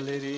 দয়ালে রে।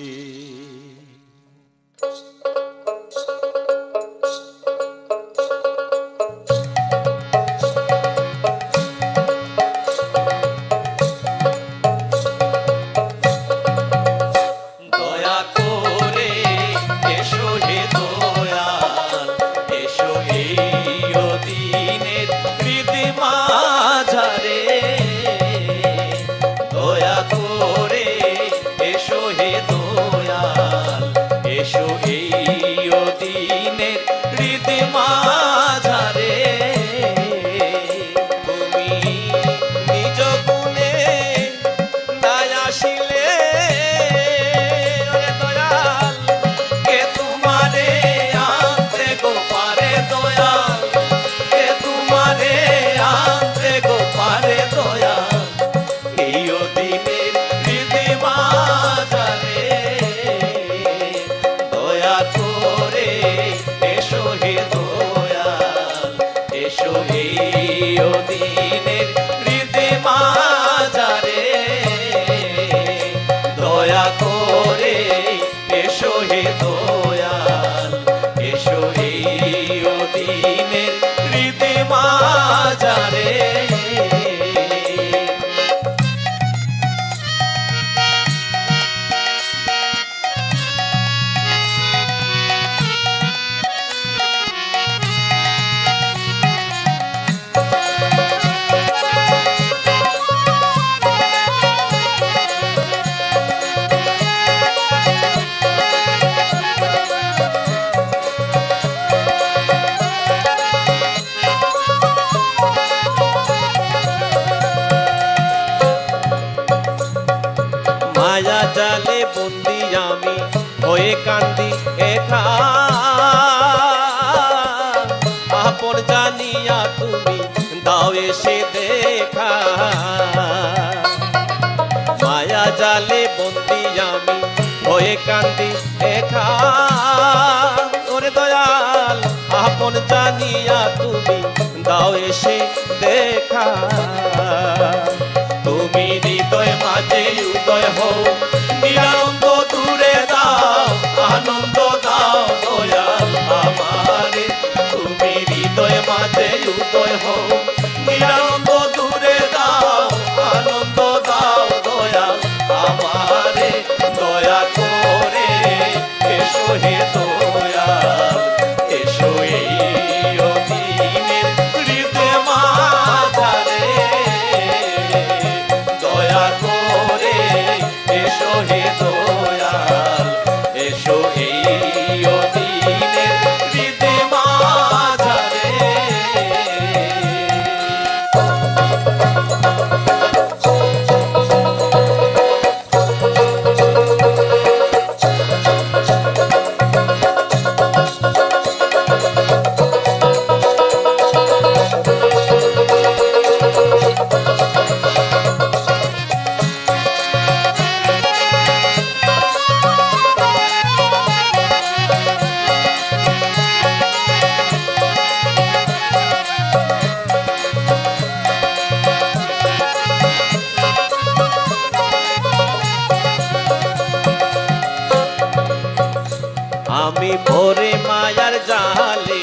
মায়া জালে বন্দি আমি হয়ে কান্দি একা, আপন জানিয়া তুমি দাও এসে দেখা। মায়া জালে বন্দি আমি হয়ে কান্দি একা, ওরে দয়াল আপন জানিয়া তুমি দাও এসে দেখা। তুমি হৃদয় মাঝে উদয় হও, নিরানন্দ দূরে দাও আনন্দ দাও দয়াল আমারে। তুমি হৃদয় মাঝে উদয় হও, নিরানন্দ দূরে দাও আনন্দ দাও দয়াল আমারে। দয়া করে এসো হে দয়াল, এসো এই অধীনের হৃদয় মাঝারে। দয়া করে এসো হে দয়াল, এসো এই অধীনের হৃদয় মাঝারে। আমি ভোরে মায়ার জালে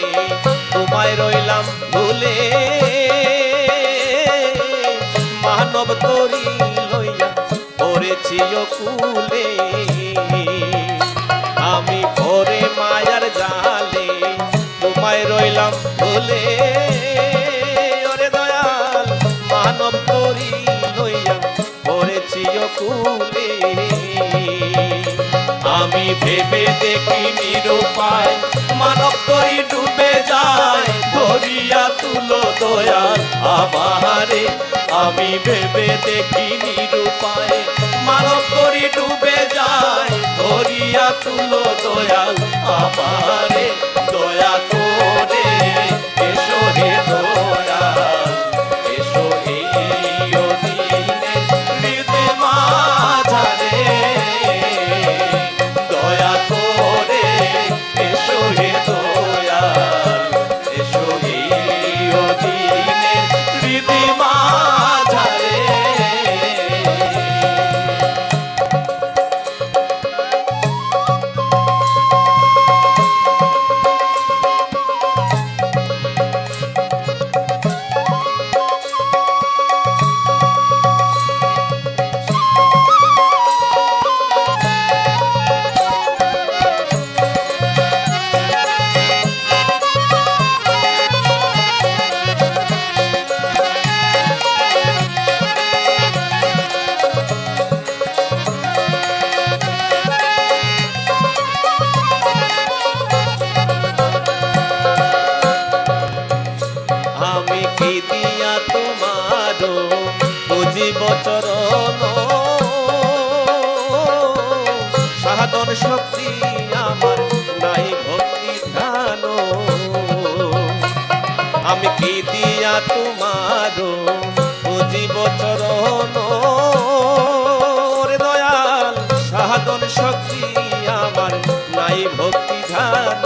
তোমায় রইলাম ভুলে, মানব তরি লইয়া পড়েছি কুলে। আমি ভোরে মায়ার জালে তোমায় রইলাম ভুলে, ওরে দয়াল মানব তরি লইয়া পড়েছি কুলে। আমি ভেবে দেখি নিরুপায়, মানব তরি ডুবে যায় ধরিয়া তুলো দয়াল আমারে। আমি ভেবে দেখি নিরুপায়, মানব তরি ডুবে যায় ধরিয়া তুলো দয়াল আমারে। দয়া করে এসো হে দয়াল, এসো এই অধীনের হৃদয় মাঝারে। দয়া করে এসো হে দয়াল, এসো এই অধীনের হৃদয় মাঝারে। সাধন শক্তি আমার নাই ভক্তি ধ্যান আমি কি দিয়া তোমার বুঝিব চরণ রে দয়াল সাধন শক্তি আমার নাই ভক্তি ধ্যান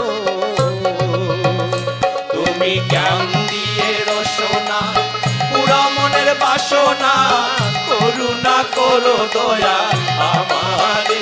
তুমি জ্ঞান দিয়ে রসনা পুরা মনের বাসনা করুণা করো দয়া আমারে